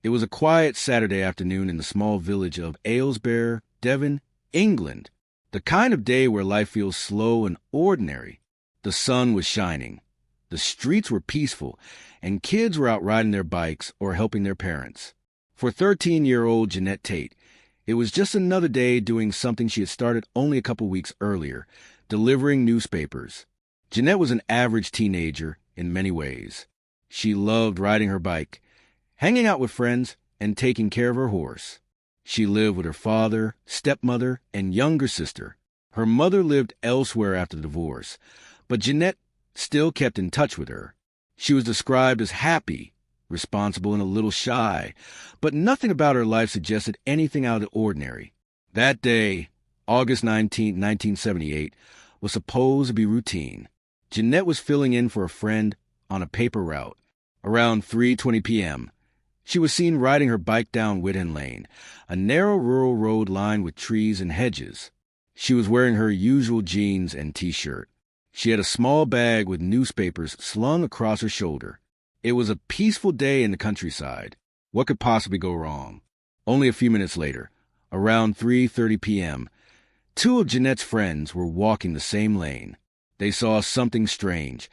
It was a quiet Saturday afternoon in the small village of Aylesbury, Devon, England. The kind of day where life feels slow and ordinary. The sun was shining. The streets were peaceful, and kids were out riding their bikes or helping their parents. For 13-year-old Genette Tate, it was just another day doing something she had started only a couple weeks earlier, delivering newspapers. Genette was an average teenager in many ways. She loved riding her bike, hanging out with friends, and taking care of her horse. She lived with her father, stepmother, and younger sister. Her mother lived elsewhere after the divorce, but Genette still kept in touch with her. She was described as happy, responsible, and a little shy, but nothing about her life suggested anything out of the ordinary. That day, August 19, 1978, was supposed to be routine. Genette was filling in for a friend on a paper route. Around 3:20 p.m., she was seen riding her bike down Whitton Lane, a narrow rural road lined with trees and hedges. She was wearing her usual jeans and t-shirt. She had a small bag with newspapers slung across her shoulder. It was a peaceful day in the countryside. What could possibly go wrong? Only a few minutes later, around 3:30 p.m., two of Genette's friends were walking the same lane. They saw something strange.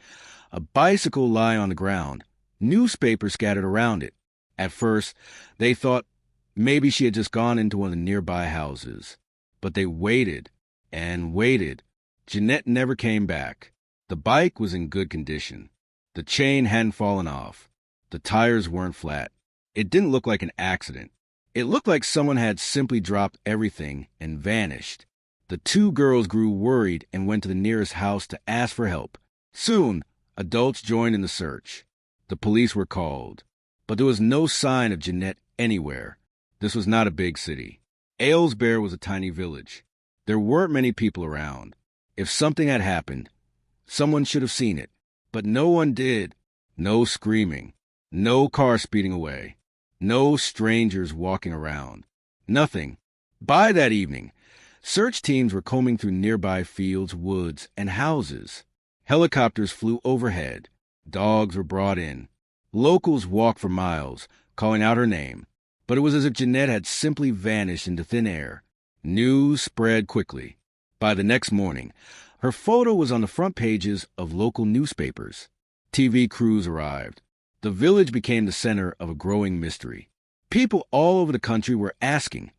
A bicycle lie on the ground, newspapers scattered around it. At first, they thought maybe she had just gone into one of the nearby houses. But they waited and waited. Genette never came back. The bike was in good condition. The chain hadn't fallen off. The tires weren't flat. It didn't look like an accident. It looked like someone had simply dropped everything and vanished. The two girls grew worried and went to the nearest house to ask for help. Soon, adults joined in the search. The police were called. But there was no sign of Genette anywhere. This was not a big city. Aylesbury was a tiny village. There weren't many people around. If something had happened, someone should have seen it. But no one did. No screaming. No car speeding away. No strangers walking around. Nothing. By that evening, search teams were combing through nearby fields, woods, and houses. Helicopters flew overhead. Dogs were brought in. Locals walked for miles, calling out her name. But it was as if Genette had simply vanished into thin air. News spread quickly. By the next morning, her photo was on the front pages of local newspapers. TV crews arrived. The village became the center of a growing mystery. People all over the country were asking,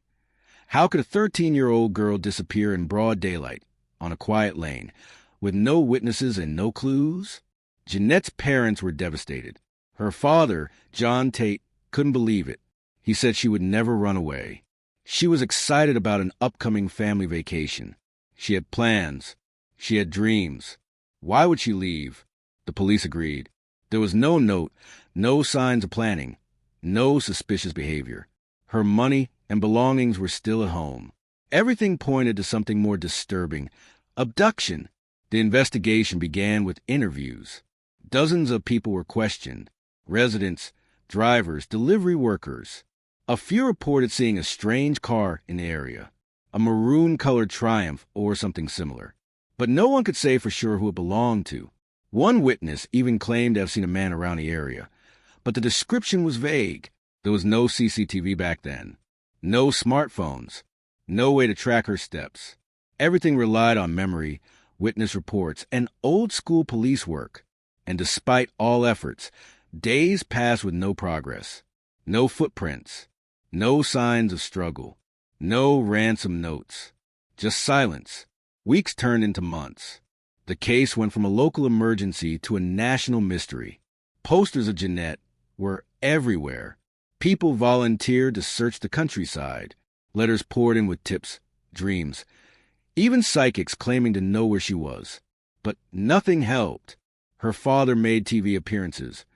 how could a 13-year-old girl disappear in broad daylight on a quiet lane with no witnesses and no clues? Genette's parents were devastated. Her father, John Tate, couldn't believe it. He said she would never run away. She was excited about an upcoming family vacation. She had plans. She had dreams. Why would she leave? The police agreed. There was no note, no signs of planning, no suspicious behavior. Her money and belongings were still at home. Everything pointed to something more disturbing. Abduction. The investigation began with interviews. Dozens of people were questioned. Residents, drivers, delivery workers. A few reported seeing a strange car in the area, a maroon-colored Triumph or something similar. But no one could say for sure who it belonged to. One witness even claimed to have seen a man around the area, but the description was vague. There was no CCTV back then, no smartphones, no way to track her steps. Everything relied on memory, witness reports, and old-school police work. And despite all efforts, days passed with no progress, no footprints, no signs of struggle, no ransom notes, just silence. Weeks turned into months. The case went from a local emergency to a national mystery. Posters of Genette were everywhere. People volunteered to search the countryside. Letters poured in with tips, dreams, even psychics claiming to know where she was. But nothing helped. Her father made TV appearances,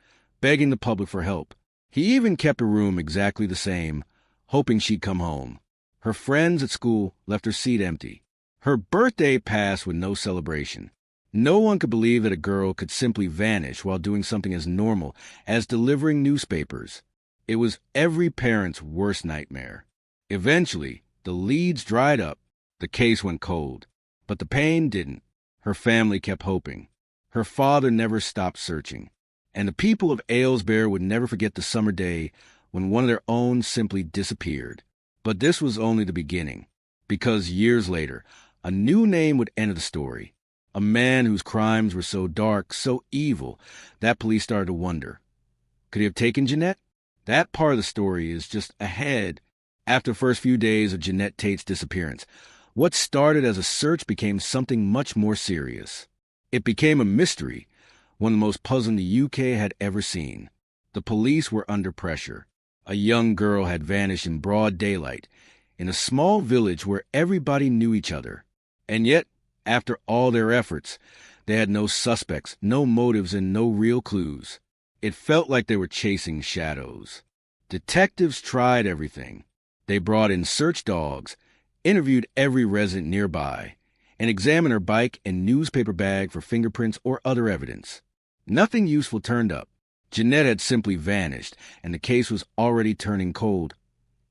begging the public for help. He even kept her room exactly the same, hoping she'd come home. Her friends at school left her seat empty. Her birthday passed with no celebration. No one could believe that a girl could simply vanish while doing something as normal as delivering newspapers. It was every parent's worst nightmare. Eventually, the leads dried up. The case went cold. But the pain didn't. Her family kept hoping. Her father never stopped searching. And the people of Aylesbury would never forget the summer day when one of their own simply disappeared. But this was only the beginning, because years later, a new name would enter the story. A man whose crimes were so dark, so evil, that police started to wonder, could he have taken Genette? That part of the story is just ahead. After the first few days of Genette Tate's disappearance, what started as a search became something much more serious. It became a mystery, one of the most puzzling the UK had ever seen. The police were under pressure. A young girl had vanished in broad daylight, in a small village where everybody knew each other. And yet, after all their efforts, they had no suspects, no motives, and no real clues. It felt like they were chasing shadows. Detectives tried everything. They brought in search dogs, interviewed every resident nearby, and examined her bike and newspaper bag for fingerprints or other evidence. Nothing useful turned up. Genette had simply vanished, and the case was already turning cold.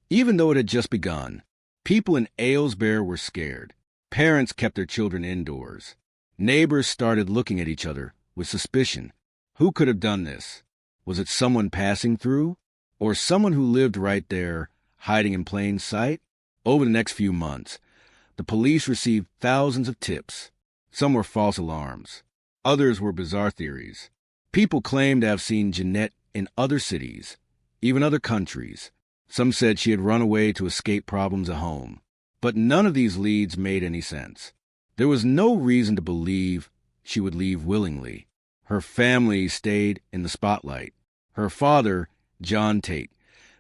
Even though it had just begun, people in Aylesbury were scared. Parents kept their children indoors. Neighbors started looking at each other with suspicion. Who could have done this? Was it someone passing through? Or someone who lived right there, hiding in plain sight? Over the next few months, the police received thousands of tips. Some were false alarms. Others were bizarre theories. People claimed to have seen Genette in other cities, even other countries. Some said she had run away to escape problems at home. But none of these leads made any sense. There was no reason to believe she would leave willingly. Her family stayed in the spotlight. Her father, John Tate,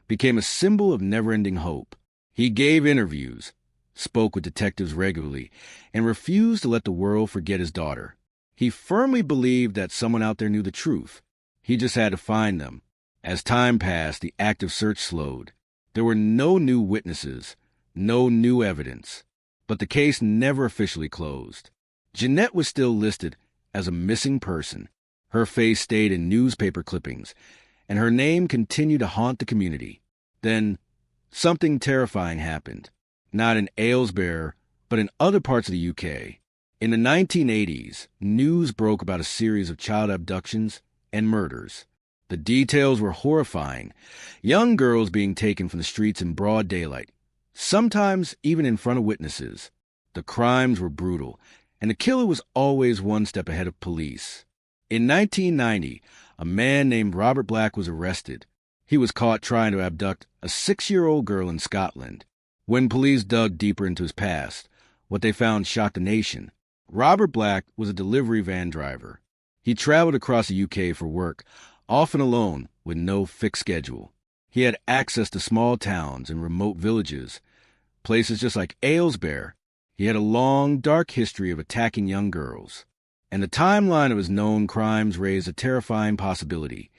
became a symbol of never-ending hope. He gave interviews, spoke with detectives regularly, and refused to let the world forget his daughter. He firmly believed that someone out there knew the truth. He just had to find them. As time passed, the active search slowed. There were no new witnesses, no new evidence. But the case never officially closed. Genette was still listed as a missing person. Her face stayed in newspaper clippings, and her name continued to haunt the community. Then, something terrifying happened. Not in Aylesbury, but in other parts of the UK. In the 1980s, news broke about a series of child abductions and murders. The details were horrifying. Young girls being taken from the streets in broad daylight, sometimes even in front of witnesses. The crimes were brutal, and the killer was always one step ahead of police. In 1990, a man named Robert Black was arrested. He was caught trying to abduct a 6-year-old girl in Scotland. When police dug deeper into his past, what they found shocked the nation. Robert Black was a delivery van driver. He traveled across the UK for work, often alone with no fixed schedule. He had access to small towns and remote villages, places just like Aylesbury. He had a long, dark history of attacking young girls, and the timeline of his known crimes raised a terrifying possibility.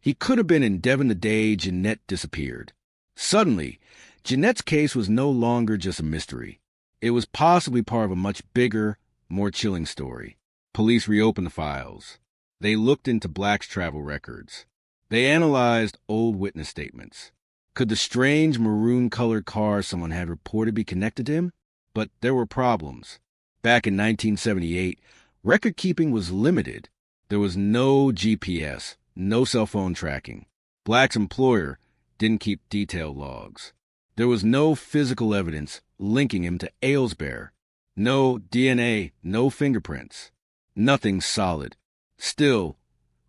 He could have been in Devon the day Genette disappeared. Suddenly, Genette's case was no longer just a mystery. It was possibly part of a much bigger, more chilling story. Police reopened the files. They looked into Black's travel records. They analyzed old witness statements. Could the strange maroon-colored car someone had reported be connected to him? But there were problems. Back in 1978, record-keeping was limited. There was no GPS, no cell phone tracking. Black's employer didn't keep detailed logs. There was no physical evidence linking him to Aylesbury. No DNA, no fingerprints. Nothing solid. Still,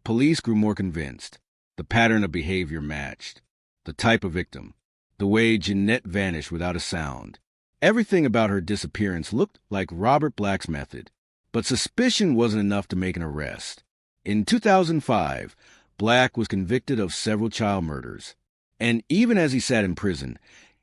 police grew more convinced. The pattern of behavior matched. The type of victim. The way Genette vanished without a sound. Everything about her disappearance looked like Robert Black's method. But suspicion wasn't enough to make an arrest. In 2005, Black was convicted of several child murders. And even as he sat in prison,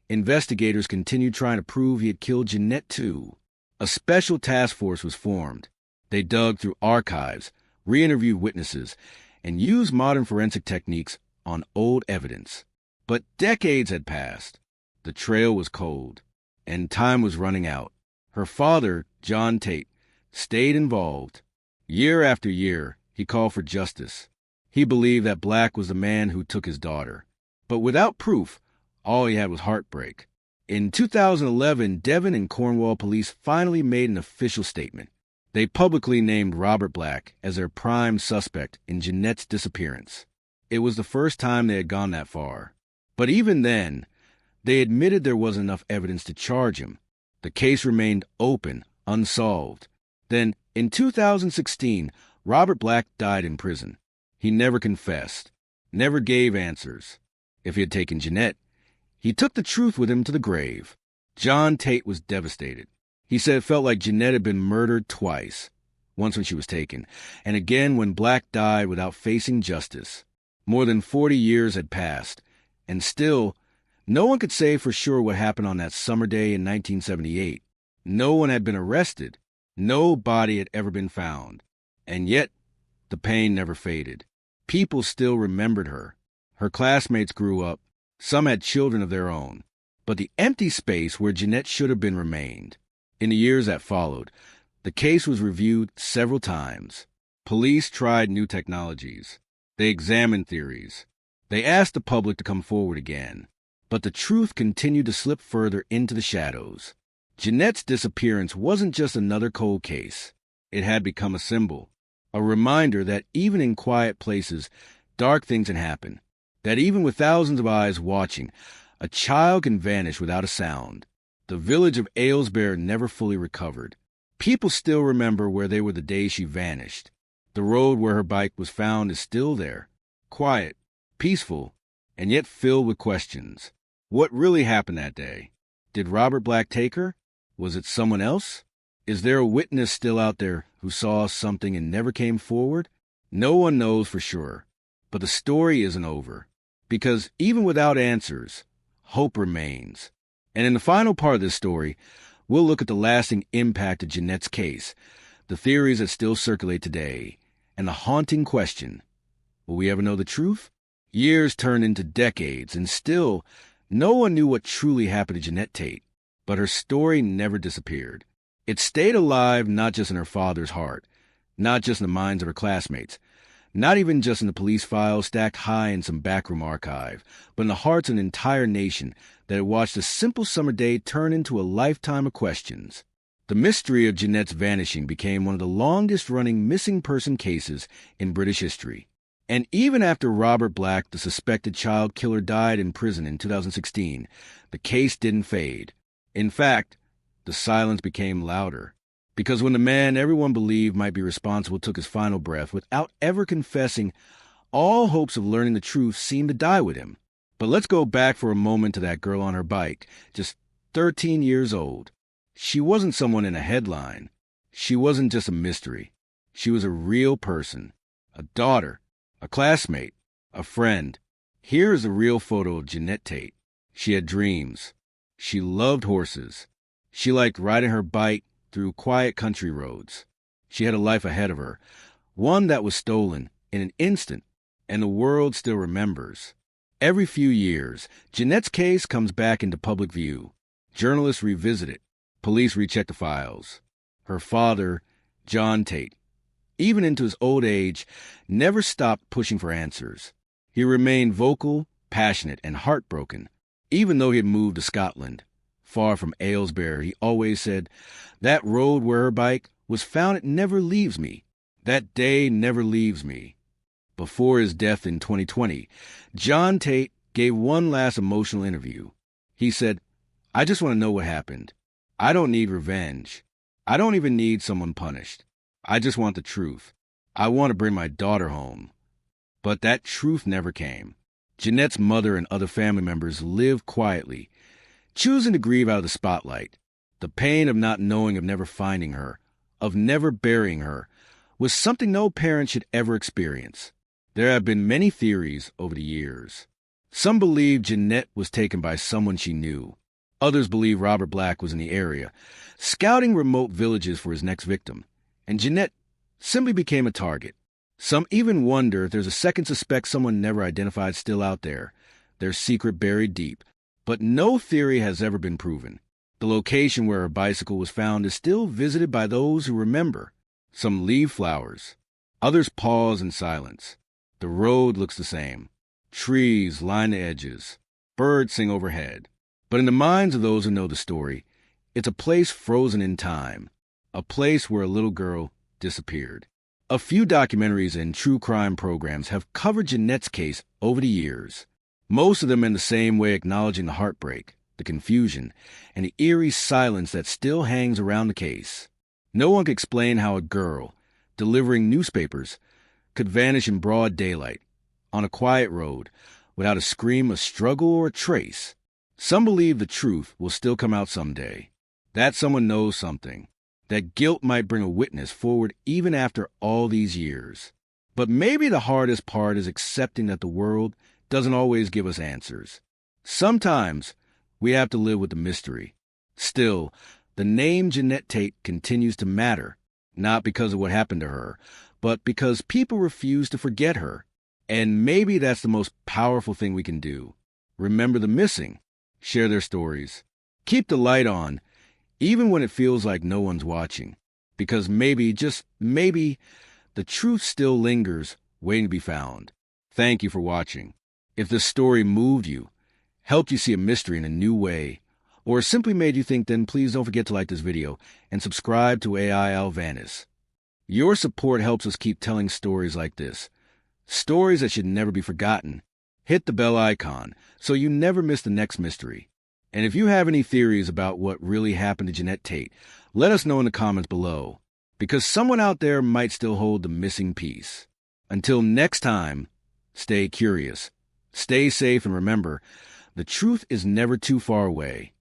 investigators continued trying to prove he had killed Genette too. A special task force was formed. They dug through archives, re-interviewed witnesses, and used modern forensic techniques on old evidence. But decades had passed. The trail was cold, and time was running out. Her father, John Tate, stayed involved. Year after year, he called for justice. He believed that Black was the man who took his daughter. But without proof, all he had was heartbreak. In 2011, Devon and Cornwall police finally made an official statement. They publicly named Robert Black as their prime suspect in Genette's disappearance. It was the first time they had gone that far. But even then, they admitted there wasn't enough evidence to charge him. The case remained open, unsolved. Then, in 2016, Robert Black died in prison. He never confessed, never gave answers. If he had taken Genette, he took the truth with him to the grave. John Tate was devastated. He said it felt like Genette had been murdered twice, once when she was taken, and again when Black died without facing justice. More than 40 years had passed, and still, no one could say for sure what happened on that summer day in 1978. No one had been arrested. No body had ever been found. And yet, the pain never faded. People still remembered her. Her classmates grew up. Some had children of their own. But the empty space where Genette should have been remained. In the years that followed, the case was reviewed several times. Police tried new technologies. They examined theories. They asked the public to come forward again. But the truth continued to slip further into the shadows. Genette's disappearance wasn't just another cold case. It had become a symbol, a reminder that even in quiet places, dark things can happen, that even with thousands of eyes watching, a child can vanish without a sound. The village of Aylesbury never fully recovered. People still remember where they were the day she vanished. The road where her bike was found is still there, quiet, peaceful, and yet filled with questions. What really happened that day? Did Robert Black take her? Was it someone else? Is there a witness still out there who saw something and never came forward? No one knows for sure. But the story isn't over. Because even without answers, hope remains. And in the final part of this story, we'll look at the lasting impact of Genette's case, the theories that still circulate today, and the haunting question, will we ever know the truth? Years turned into decades, and still, no one knew what truly happened to Genette Tate. But her story never disappeared. It stayed alive not just in her father's heart, not just in the minds of her classmates, not even just in the police files stacked high in some backroom archive, but in the hearts of an entire nation that had watched a simple summer day turn into a lifetime of questions. The mystery of Genette's vanishing became one of the longest-running missing person cases in British history. And even after Robert Black, the suspected child killer, died in prison in 2016, the case didn't fade. In fact, the silence became louder. Because when the man everyone believed might be responsible took his final breath without ever confessing, all hopes of learning the truth seemed to die with him. But let's go back for a moment to that girl on her bike, just 13 years old. She wasn't someone in a headline. She wasn't just a mystery. She was a real person, a daughter, a classmate, a friend. Here is a real photo of Genette Tate. She had dreams. She loved horses. She liked riding her bike through quiet country roads. She had a life ahead of her, one that was stolen in an instant, and the world still remembers. Every few years, Genette's case comes back into public view. Journalists revisit it. Police recheck the files. Her father, John Tate, even into his old age, never stopped pushing for answers. He remained vocal, passionate, and heartbroken. Even though he had moved to Scotland, far from Aylesbury, he always said, "That road where her bike was found, it never leaves me. That day never leaves me." Before his death in 2020, John Tate gave one last emotional interview. He said, "I just want to know what happened. I don't need revenge. I don't even need someone punished. I just want the truth. I want to bring my daughter home." But that truth never came. Genette's mother and other family members lived quietly, choosing to grieve out of the spotlight. The pain of not knowing, of never finding her, of never burying her, was something no parent should ever experience. There have been many theories over the years. Some believe Genette was taken by someone she knew. Others believe Robert Black was in the area, scouting remote villages for his next victim, and Genette simply became a target. Some even wonder if there's a second suspect someone never identified still out there, their secret buried deep. But no theory has ever been proven. The location where her bicycle was found is still visited by those who remember. Some leave flowers. Others pause in silence. The road looks the same. Trees line the edges. Birds sing overhead. But in the minds of those who know the story, it's a place frozen in time. A place where a little girl disappeared. A few documentaries and true crime programs have covered Genette's case over the years. Most of them in the same way acknowledging the heartbreak, the confusion, and the eerie silence that still hangs around the case. No one could explain how a girl, delivering newspapers, could vanish in broad daylight, on a quiet road, without a scream, a struggle, or a trace. Some believe the truth will still come out someday, that someone knows something, that guilt might bring a witness forward even after all these years. But maybe the hardest part is accepting that the world doesn't always give us answers. Sometimes we have to live with the mystery. Still, the name Genette Tate continues to matter, not because of what happened to her, but because people refuse to forget her. And maybe that's the most powerful thing we can do. Remember the missing. Share their stories. Keep the light on, even when it feels like no one's watching. Because maybe, just maybe, the truth still lingers, waiting to be found. Thank you for watching. If this story moved you, helped you see a mystery in a new way, or simply made you think, then please don't forget to like this video and subscribe to AI Alvantis. Your support helps us keep telling stories like this, stories that should never be forgotten. Hit the bell icon so you never miss the next mystery. And if you have any theories about what really happened to Genette Tate, let us know in the comments below, because someone out there might still hold the missing piece. Until next time, stay curious, stay safe, and remember, the truth is never too far away.